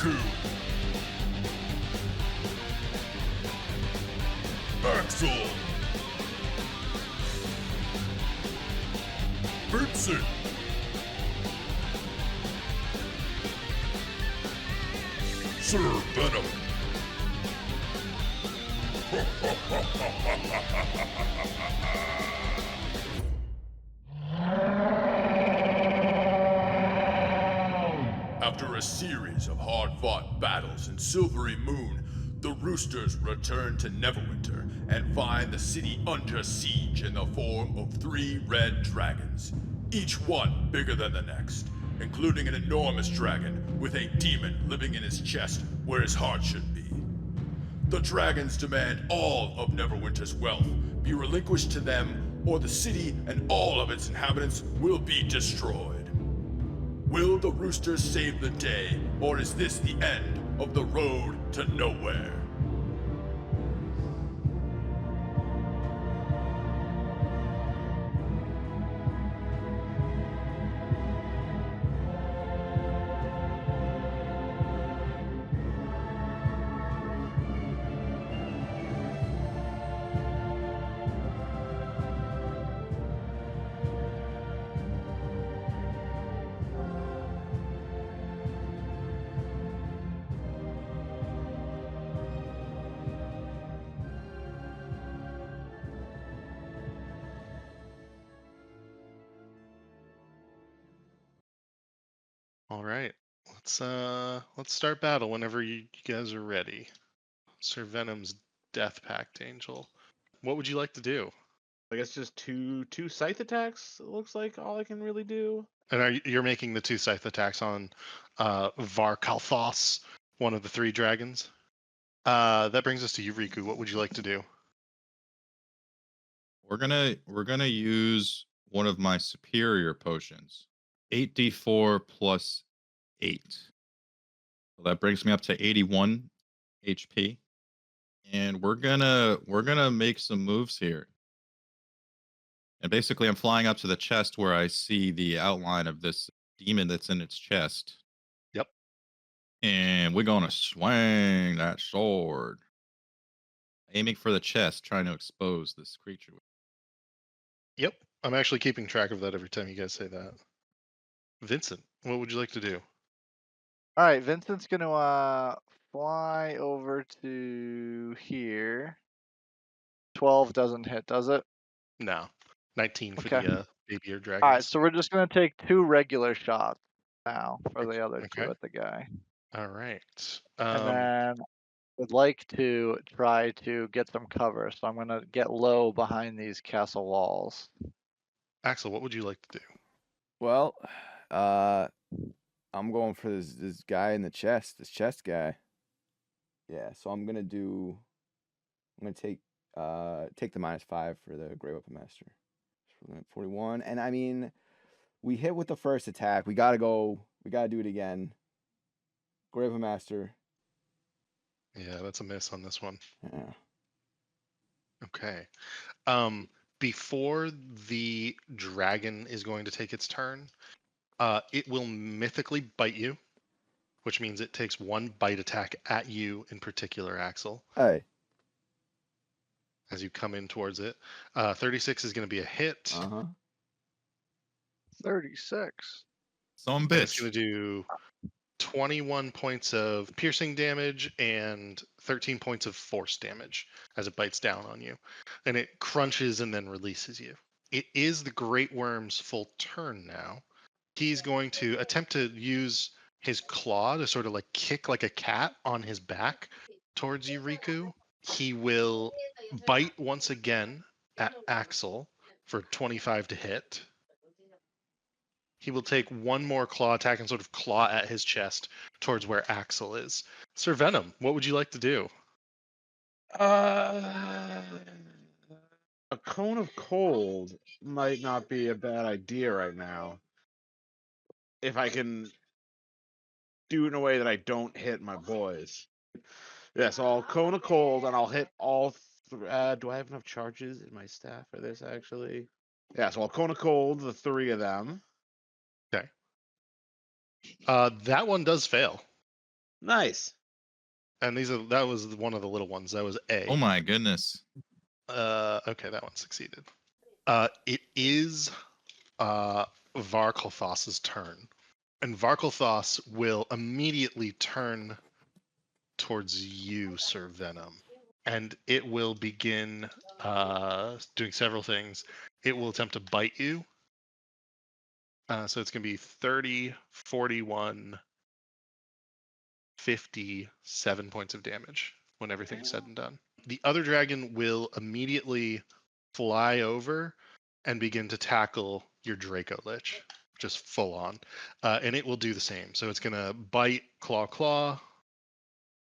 Riku. Axel. Vincent. Sir Venom. After a series of hard-fought battles in Silvery Moon, the Roosters return to Neverwinter and find the city under siege in the form of 3 red dragons, each one bigger than the next, including an enormous dragon with a demon living in his chest where his heart should be. The dragons demand all of Neverwinter's wealth be relinquished to them, or the city and all of its inhabitants will be destroyed. Will the Roosters save the day, or is this the end of the road to nowhere? All right. Let's start battle whenever you guys are ready. Sir Venom's Death Pact Angel. What would you like to do? I guess just two scythe attacks. It looks like all I can really do. And you're making the 2 scythe attacks on Varkalthos, one of the 3 dragons. That brings us to you, Riku. What would you like to do? We're gonna use one of my superior potions. 8d4 plus 8. So that brings me up to 81 HP. And we're gonna make some moves here. And basically I'm flying up to the chest where I see the outline of this demon that's in its chest. Yep. And we're gonna swing that sword. Aiming for the chest, trying to expose this creature. Yep. I'm actually keeping track of that every time you guys say that. Vincent, what would you like to do? All right, Vincent's gonna fly over to here. 12 doesn't hit, does it? No. 19 for Okay. the baby ear dragons. All right, so we're just gonna take 2 regular shots now for the other 2 Okay. at the guy, All right. and then would like to try to get some cover. So I'm gonna get low behind these castle walls. Axel, what would you like to do? Well, I'm going for this guy in the chest, this chest guy. Yeah, so I'm gonna take the -5 for the Grey Weapon Master. 41, and I mean, we hit with the first attack. We gotta do it again. Grey Weapon Master. Yeah, that's a miss on this one. Yeah. Okay. Before the dragon is going to take its turn, it will mythically bite you, which means it takes 1 bite attack at you in particular, Axel, Hey. as you come in towards it. 36 is going to be a hit. 36. Some It's bitch. going to do 21 points of piercing damage and 13 points of force damage as it bites down on you. And it crunches and then releases you. It is the Great Worm's full turn now. He's going to attempt to use his claw to sort of like kick like a cat on his back towards you, Riku. He will bite once again at Axel for 25 to hit. He will take 1 more claw attack and sort of claw at his chest towards where Axel is. Sir Venom, what would you like to do? A cone of cold might not be a bad idea right now. If I can do it in a way that I don't hit my boys. Yeah, so I'll cone of cold and I'll hit all. Do I have enough charges in my staff for this actually? Yeah, so I'll cone of cold the 3 of them. Okay. That one does fail. Nice. And that was one of the little ones. That was A. Oh my goodness. Okay, that one succeeded. It is Varkelthos's turn. And Varkelthos will immediately turn towards you, Sir Venom. And it will begin doing several things. It will attempt to bite you. So it's going to be 30, 41, 57 points of damage when everything's said and done. The other dragon will immediately fly over and begin to tackle your Draco Lich, just full on. And it will do the same. So it's going to bite, claw.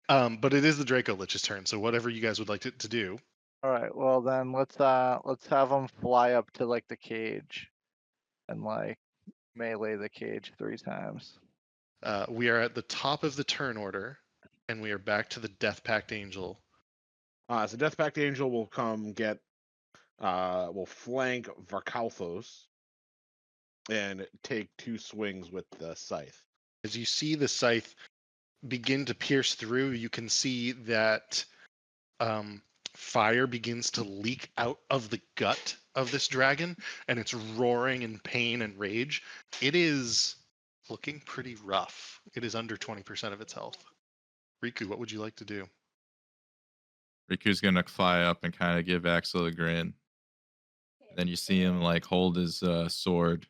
But it is the Draco Lich's turn. So whatever you guys would like to do. All right. Well, then let's have them fly up to like the cage, and like melee the cage 3 times. We are at the top of the turn order, and we are back to the Death Pact Angel. So Death Pact Angel will come get, will flank Varkalthos and take 2 swings with the scythe. As you see the scythe begin to pierce through, you can see that fire begins to leak out of the gut of this dragon, and it's roaring in pain and rage. It is looking pretty rough. It is under 20% of its health. Riku, what would you like to do? Riku's gonna fly up and kind of give Axel a grin. Then you see him like hold his sword.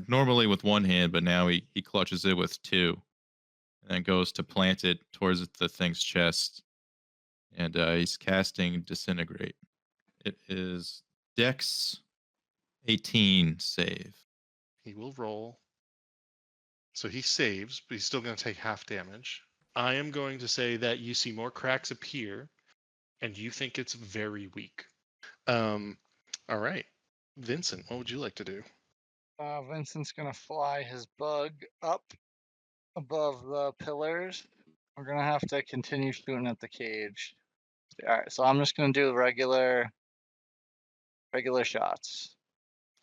Normally with one hand, but now he clutches it with 2, and then goes to plant it towards the thing's chest. And he's casting Disintegrate. It is Dex 18 save. He will roll. So he saves, but he's still going to take half damage. I am going to say that you see more cracks appear, and you think it's very weak. All right. Vincent, what would you like to do? Vincent's gonna fly his bug up above the pillars. We're gonna have to continue shooting at the cage. All right, so I'm just gonna do regular shots.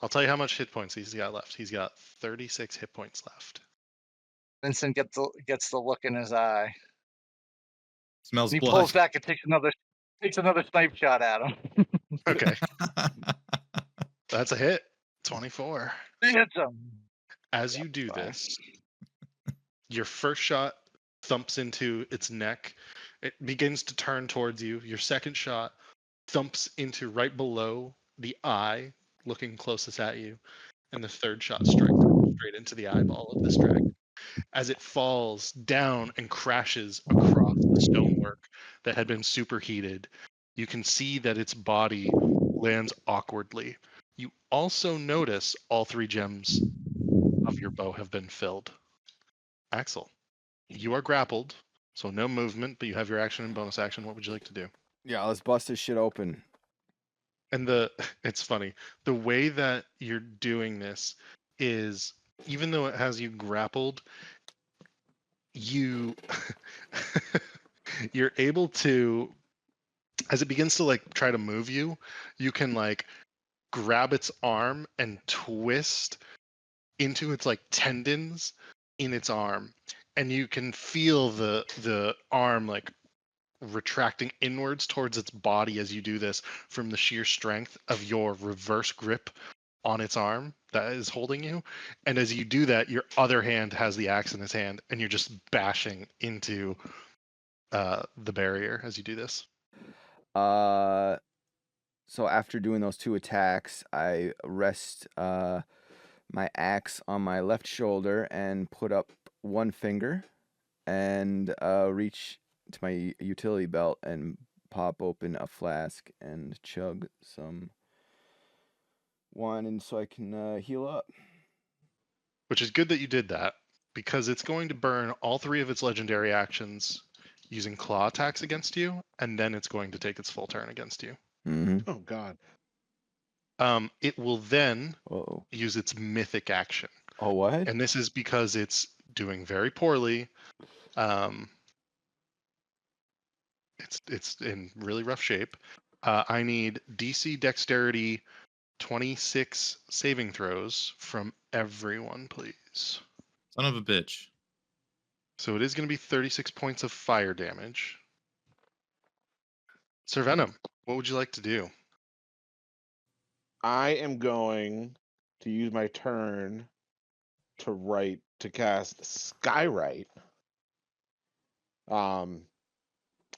I'll tell you how much hit points he's got left. He's got 36 hit points left. Vincent gets the look in his eye. Smells He blood. pulls back and takes another snipe shot at him. Okay. That's a hit. 24. He hits him. As you do fine. this, your first shot thumps into its neck. It begins to turn towards you. Your second shot thumps into right below the eye, looking closest at you. And the third shot strikes straight into the eyeball of this dragon. As it falls down and crashes across the stonework that had been superheated, you can see that its body lands awkwardly. You also notice all 3 gems of your bow have been filled. Axel, you are grappled, so no movement, but you have your action and bonus action. What would you like to do? Yeah, let's bust this shit open. And it's funny, the way that you're doing this is, even though it has you grappled, you're able to, as it begins to like try to move you, you can like grab its arm and twist into its like tendons in its arm, and you can feel the arm like retracting inwards towards its body as you do this from the sheer strength of your reverse grip on its arm that is holding you. And as you do that, your other hand has the axe in its hand, and you're just bashing into the barrier as you do this. So after doing those 2 attacks, I rest my axe on my left shoulder and put up 1 finger and reach to my utility belt and pop open a flask and chug some wine, and so I can heal up. Which is good that you did that, because it's going to burn all 3 of its legendary actions using claw attacks against you, and then it's going to take its full turn against you. Mm-hmm. Oh God. It will then Uh-oh. use its mythic action. Oh, what? And this is because it's doing very poorly. It's in really rough shape. I need DC Dexterity 26 saving throws from everyone, please. Son of a bitch. So it is going to be 36 points of fire damage. Sir Venom, what would you like to do? I am going to use my turn to cast Skywrite. And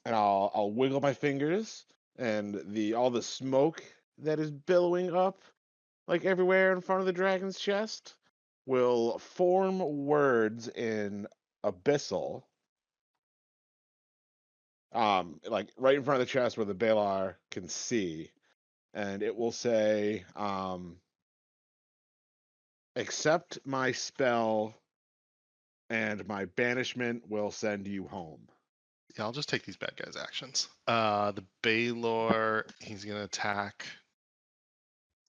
I'll wiggle my fingers, and all the smoke that is billowing up like everywhere in front of the dragon's chest will form words in Abyssal. Like right in front of the chest where the Balar can see. And it will say, accept my spell and my banishment will send you home. Yeah, I'll just take these bad guys' actions. The Baylor, he's going to attack.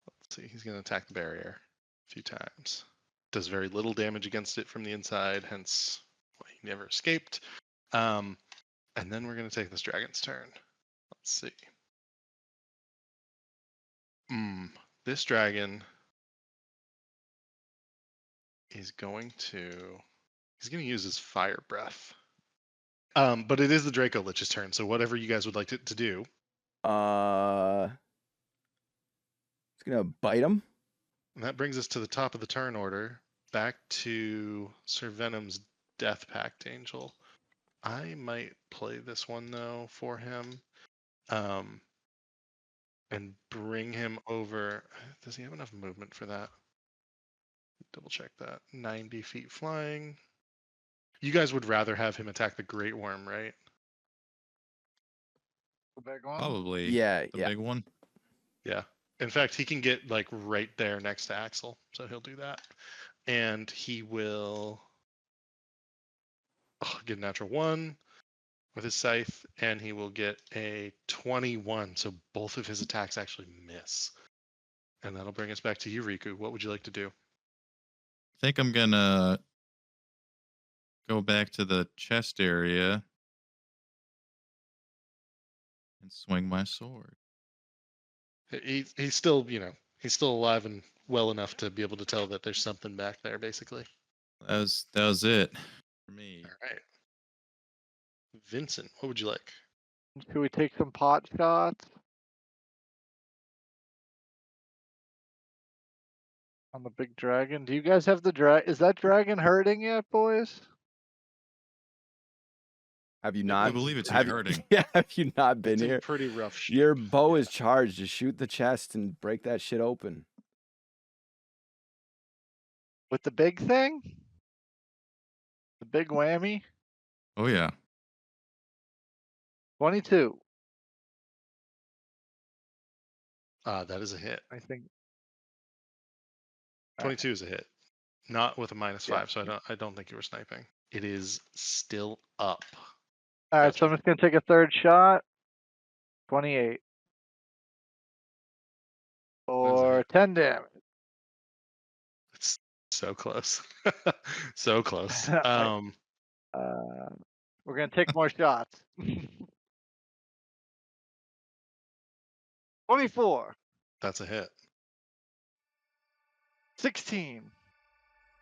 Let's see, he's going to attack the barrier a few times. Does very little damage against it from the inside, hence why he never escaped. And then we're going to take this dragon's turn. Let's see. This dragon is going to use his fire breath. But it is the Draco Lich's turn, so whatever you guys would like to do. It's gonna bite him. And that brings us to the top of the turn order, back to Sir Venom's Death Pact Angel. I might play this one though for him, and bring him over. Does he have enough movement for that? Double check that. 90 feet flying. You guys would rather have him attack the Great Worm, right? The big one. Probably. Yeah, The yeah. big one. Yeah. In fact, he can get like right there next to Axel, so he'll do that, and he will get a natural 1 with his scythe, and he will get a 21. So both of his attacks actually miss, and that'll bring us back to you, Riku. What would you like to do? I think I'm gonna go back to the chest area and swing my sword. He's still, he's still alive and well enough to be able to tell that there's something back there, basically. That was it for me. All right. Vincent, what would you like? Should we take some pot shots? On the big dragon? Do you guys have the dragon? Is that dragon hurting yet, boys? Have you I not? believe it's have, hurting. Yeah, have you not been It's in here? pretty rough shape. Your bow Yeah. is charged. Just shoot the chest and break that shit open. With the big thing? The big whammy? Oh yeah. 22, That is a hit. I think. 22 is a hit. Not with a -5, Yeah. so I don't think you were sniping. It is still up. All right, so I'm just gonna take a third shot. 28. Or 10 damage. It's so close. So close. We're gonna take more shots. 24. That's a hit. 16.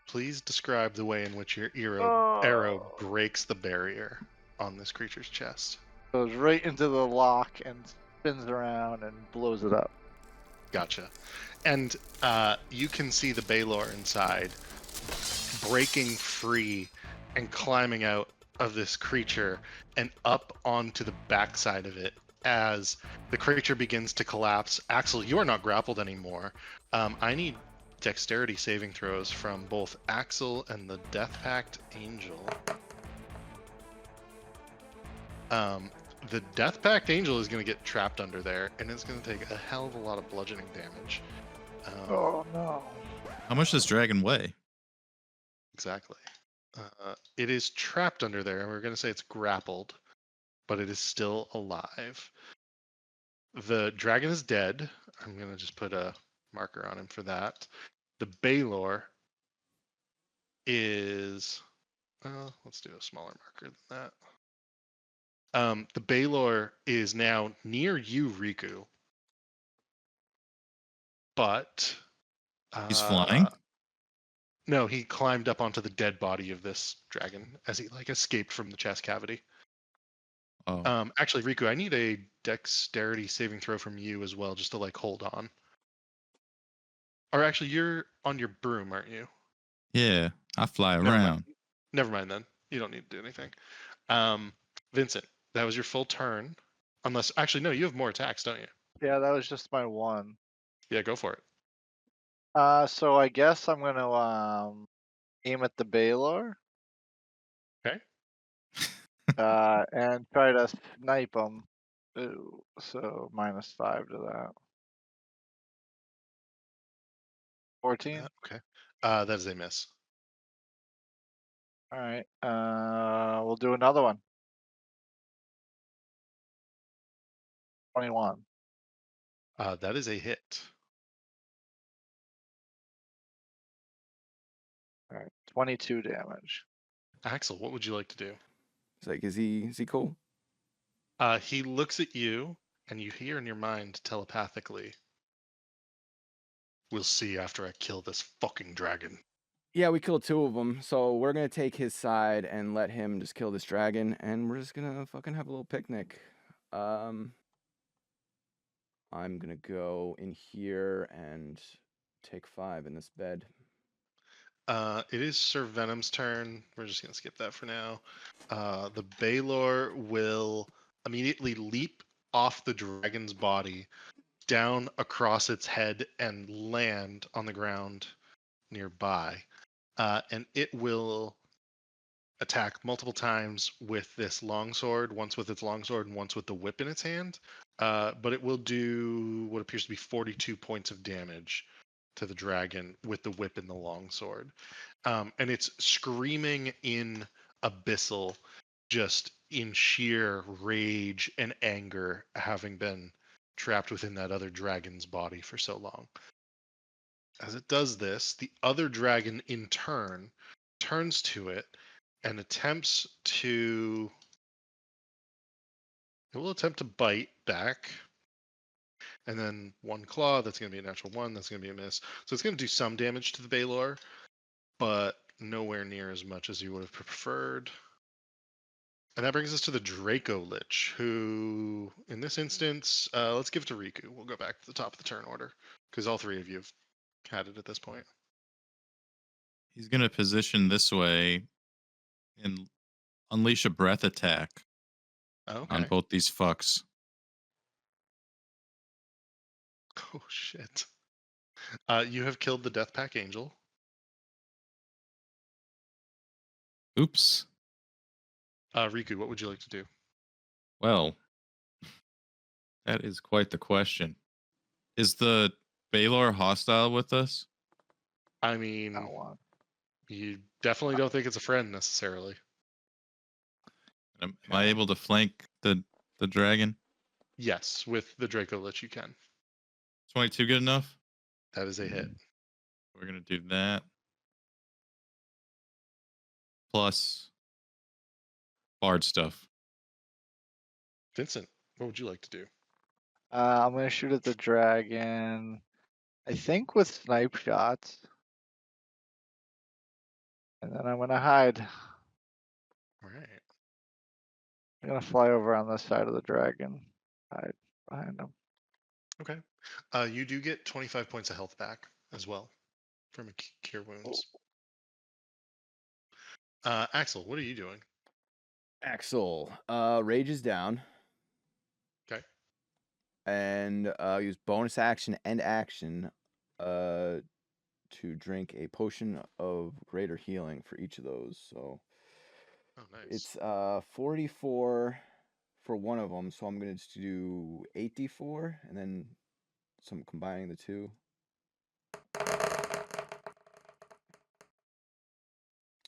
Please describe the way in which your arrow Oh. breaks the barrier on this creature's chest. Goes right into the lock and spins around and blows it up. Gotcha. And you can see the Baylor inside breaking free and climbing out of this creature and up onto the backside of it as the creature begins to collapse. Axel, you are not grappled anymore. I need dexterity saving throws from both Axel and the Death Pact Angel. The Death Pact Angel is going to get trapped under there, and it's going to take a hell of a lot of bludgeoning damage. Oh no. How much does dragon weigh? Exactly. It is trapped under there, and we're going to say it's grappled, but it is still alive. The dragon is dead. I'm going to just put a marker on him for that. The Baylor is... let's do a smaller marker than that. The Baylor is now near you, Riku. But... He's flying? No, he climbed up onto the dead body of this dragon as he like escaped from the chest cavity. Oh, Actually, Riku, I need a dexterity saving throw from you as well, just to like hold on. Or actually, you're on your broom, aren't you? yeah. I fly Never mind. around. Never mind then. You don't need to do anything. Vincent, that was your full turn. Unless, actually, no, you have more attacks, don't you? Yeah, that was just my one. Yeah, go for it. So I guess I'm gonna aim at the Baylor. Okay. And try to snipe him. Ooh, so -5 to that. 14. Okay. That is a miss. All right. We'll do another one. 21. That is a hit. All right. 22 damage. Axel, what would you like to do? It's like, is he cool? He looks at you, and you hear in your mind telepathically, "We'll see after I kill this fucking dragon." Yeah, we killed 2 of them, so we're gonna take his side and let him just kill this dragon, and we're just gonna fucking have a little picnic. I'm gonna go in here and take 5 in this bed. It is Sir Venom's turn. We're just gonna skip that for now. The Baylor will immediately leap off the dragon's body, down across its head, and land on the ground nearby. And it will attack multiple times with this longsword, once with its longsword and once with the whip in its hand. But it will do what appears to be 42 points of damage to the dragon with the whip and the longsword. And it's screaming in abyssal, just in sheer rage and anger, having been trapped within that other dragon's body for so long. As it does this, the other dragon in turn turns to it and attempts to. It will attempt to bite back. And then one claw, that's going to be a natural 1, that's going to be a miss. So it's going to do some damage to the Baylor, but nowhere near as much as you would have preferred. And that brings us to the Draco Lich, who, in this instance, let's give it to Riku. We'll go back to the top of the turn order, because all 3 of you have had it at this point. He's gonna position this way and unleash a breath attack Okay. on both these fucks. Oh, shit. You have killed the Death Pack Angel. Oops. Riku, what would you like to do? Well, that is quite the question. Is the Baylor hostile with us? I mean, That one. you definitely don't think it's a friend necessarily. Am I able to flank the dragon? Yes, with the Draco Lich you can. 22 good enough? That is a hit. We're gonna do that. Plus bard stuff. Vincent, what would you like to do? I'm gonna shoot at the dragon. I think with snipe shots. And then I'm gonna hide. All right. I'm gonna fly over on this side of the dragon. Hide behind him. Okay. You do get 25 points of health back as well from a cure wounds. Axel, what are you doing? Axel, rage is down. Okay. And use bonus action and action to drink a potion of greater healing for each of those. So Oh, nice. it's 44 for one of them. So I'm going to do 8d4 and then some combining the 2.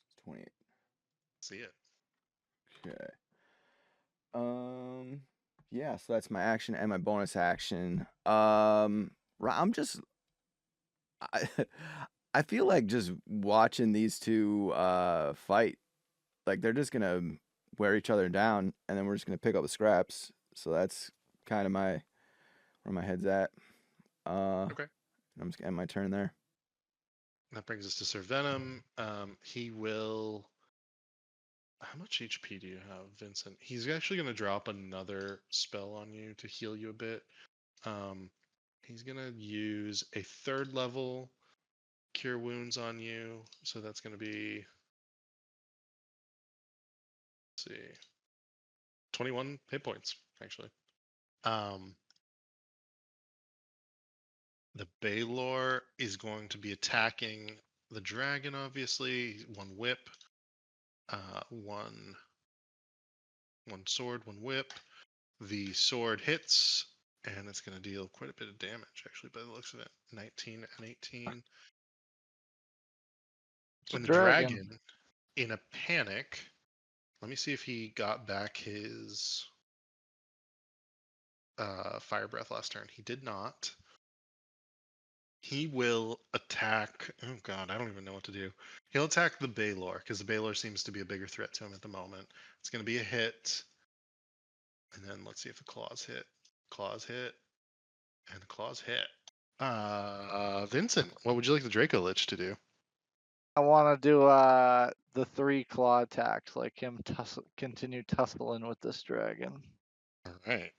It's 28. See it. Okay. Yeah, so that's my action and my bonus action. I'm just I feel like just watching these 2 fight, like they're just gonna wear each other down, and then we're just gonna pick up the scraps. So that's kind of where my head's at. Okay. I'm just gonna end my turn there. That brings us to Sir Venom. He will. How much HP do you have, Vincent? He's actually going to drop another spell on you to heal you a bit. He's going to use a 3rd level Cure Wounds on you. So that's going to be. Let's see. 21 hit points, actually. The Baylor is going to be attacking the dragon, obviously. 1 whip. One sword, 1 whip. The sword hits, and it's going to deal quite a bit of damage, actually, by the looks of it. 19 and 18. It's a And the dragon. dragon, in a panic, let me see if he got back his fire breath last turn. He did not. He will attack. Oh god, I don't even know what to do. He'll attack the Baylor because the Baylor seems to be a bigger threat to him at the moment. It's going to be a hit, and then let's see if the claws hit. Claws hit, and the claws hit. Vincent, what would you like the Draco Lich to do? I want to do the 3 claw attacks, like him continue tussling with this dragon. All right.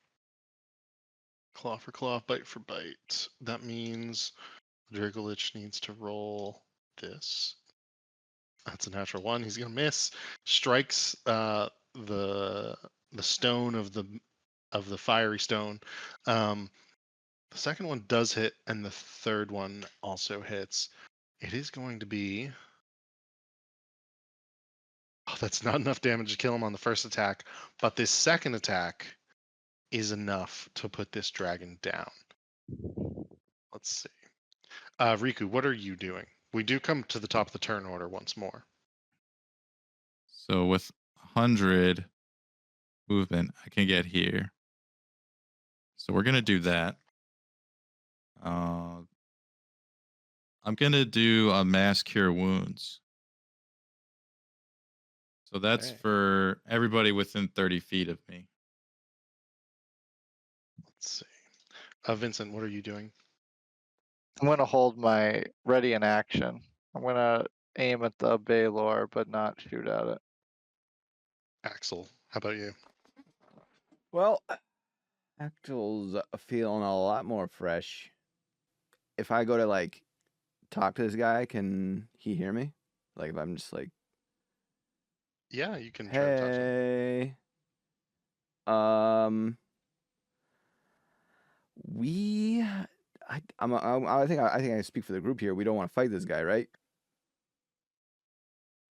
Claw for claw, bite for bite. That means the Draco Lich needs to roll this. That's a natural 1. He's gonna miss. Strikes the stone of the fiery stone. The second one does hit, and the third one also hits. It is going to be. Oh, that's not enough damage to kill him on the first attack, but this second attack is enough to put this dragon down. Let's see. Riku, what are you doing? We do come to the top of the turn order once more. So with 100 movement, I can get here. So we're gonna do that. I'm gonna do a mass cure wounds. So that's Alright. for everybody within 30 feet of me. Let's see. Vincent, what are you doing? I'm gonna hold my ready in action. I'm gonna aim at the Baylor, but not shoot at it. Axel, how about you? Well, Axel's feeling a lot more fresh. If I go to like talk to this guy, can he hear me? Like if I'm just like, Yeah, you can try to talk to him. hey, I think I speak for the group here. We don't want to fight this guy, right?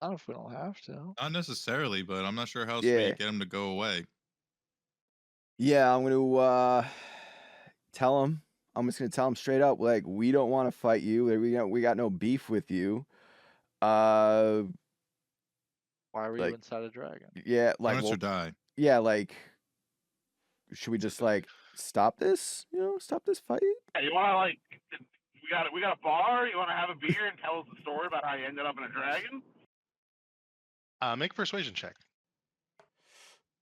Not if we don't have to. Not necessarily, but I'm not sure how else Yeah. we get him to go away. Yeah, I'm gonna tell him. I'm just gonna tell him straight up, like, we don't want to fight you. We got no beef with you. Why were you Like- inside a dragon? Yeah, like, Honest well, or die. yeah, like, should we just like stop this? Stop this fight? Hey, you wanna like we got a bar, you wanna have a beer and tell us the story about how you ended up in a dragon? Make a persuasion check.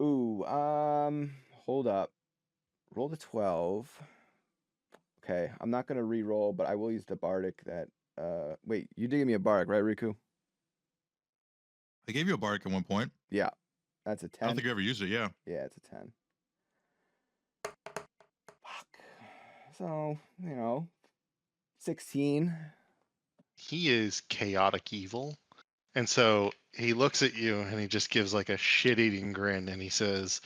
Ooh, hold up. Roll the 12. Okay, I'm not gonna re-roll, but I will use the bardic that wait, you did give me a bardic, right, Riku? I gave you a bardic at one point. Yeah. That's a 10. I don't think you ever used it, yeah. Yeah, it's a 10. Fuck. So, 16. He is chaotic evil. And so he looks at you and he just gives like a shit-eating grin and he says,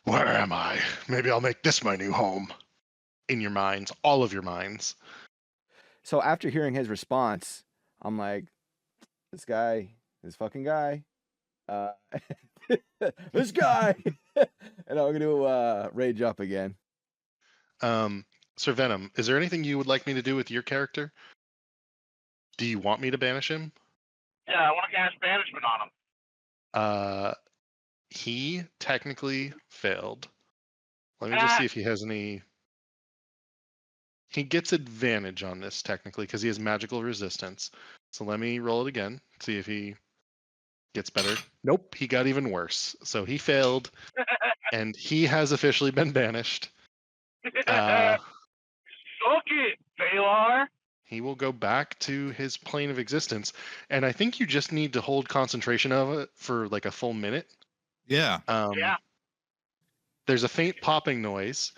"Where am I? Maybe I'll make this my new home." In your minds, all of your minds. So after hearing his response, I'm like, this fucking guy, this guy, and I'm gonna rage up again. Sir Venom, is there anything you would like me to do with your character? Do you want me to banish him? Yeah, I wanna cast banishment on him. He technically failed. Let me just see if he has any. He gets advantage on this technically because he has magical resistance. So let me roll it again, see if he gets better. Nope, he got even worse. So he failed, and he has officially been banished. Suck it, Baylor. he will go back to his plane of existence. And I think you just need to hold concentration of it for like a full minute. Yeah. Yeah. There's a faint popping noise.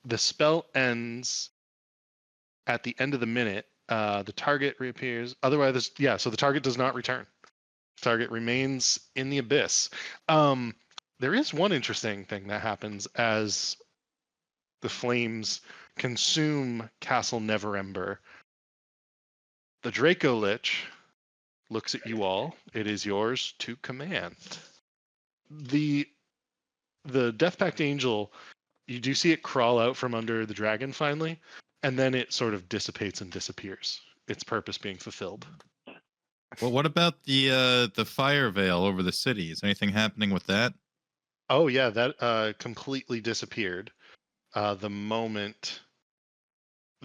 The spell ends at the end of the minute. The target reappears. Otherwise, so the target does not return. The target remains in the abyss. There is one interesting thing that happens as the flames consume Castle Neverember. The Draco Lich looks at you all. It is yours to command. The Death Pact Angel, you do see it crawl out from under the dragon finally, and then it sort of dissipates and disappears. Its purpose being fulfilled. Well, what about the fire veil over the city? Is anything happening with that? Oh yeah, that completely disappeared the moment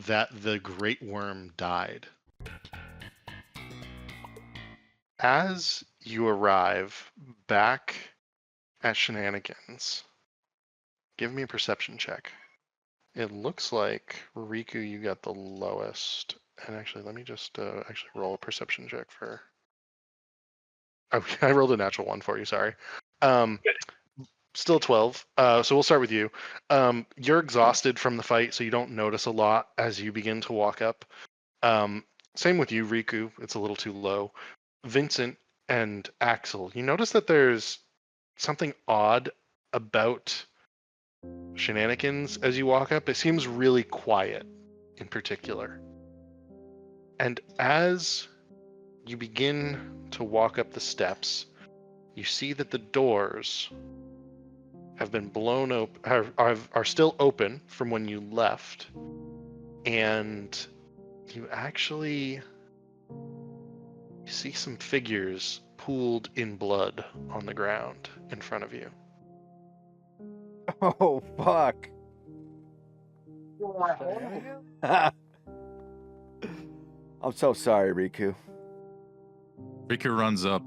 that the Great Worm died. As you arrive back at Shenanigans, give me a perception check. It looks like, Riku, you got the lowest. And actually, let me just roll a perception check for... Oh, I rolled a natural one for you, sorry. Still 12. So we'll start with you. You're exhausted from the fight, so you don't notice a lot as you begin to walk up. Same with you, Riku. It's a little too low. Vincent and Axel, you notice that there's something odd about Shenanigans as you walk up. It seems really quiet in particular. And as you begin to walk up the steps, you see that the doors have been blown open, are still open from when you left, and you actually see some figures pooled in blood on the ground in front of you. Oh, fuck. I'm so sorry, Riku. Riku runs up,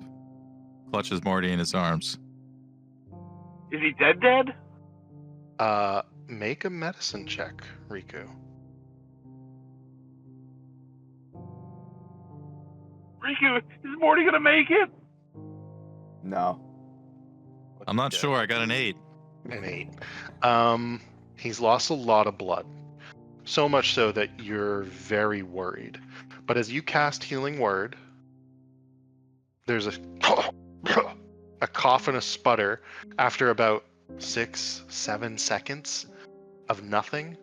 clutches Morty in his arms. Is he dead? Make a medicine check, Riku. Riku, is Morty gonna make it? No. I'm not sure. I got an 8. An 8. He's lost a lot of blood. So much so that you're very worried. But as you cast Healing Word, there's a cough and a sputter after about 6-7 seconds of nothing.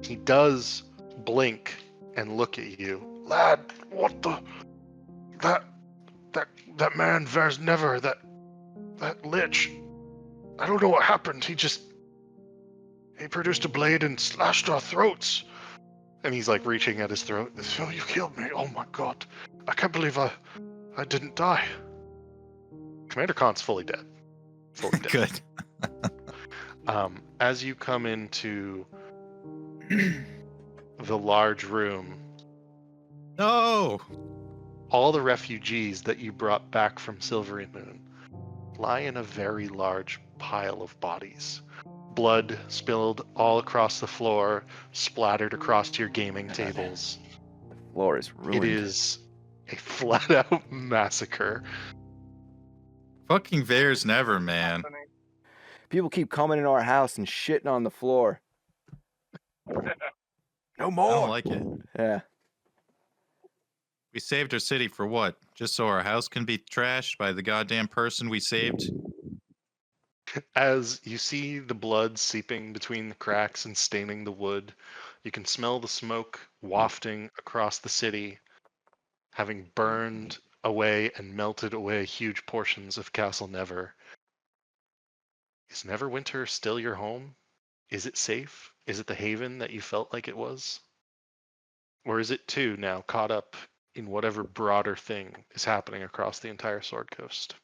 He does blink and look at you. Lad, what the... That man Vers Never, that lich, I don't know what happened. He produced a blade and slashed our throats. And he's like reaching at his throat. Oh, you killed me. Oh my god. I can't believe I didn't die. Commander Khan's fully dead. Fully dead. Good. As you come into the large room, No! all the refugees that you brought back from Silvery Moon lie in a very large pile of bodies. Blood spilled all across the floor, splattered across your gaming tables. The floor is ruined. It is a flat-out massacre. Fucking Vers Never, man. People keep coming into our house and shitting on the floor. No I more. don't like it. Yeah. We saved our city for what? Just so our house can be trashed by the goddamn person we saved? As you see the blood seeping between the cracks and staining the wood, you can smell the smoke wafting across the city, having burned away and melted away huge portions of Castle Never. Is Neverwinter still your home? Is it safe? Is it the haven that you felt like it was? Or is it too now caught up in whatever broader thing is happening across the entire Sword Coast?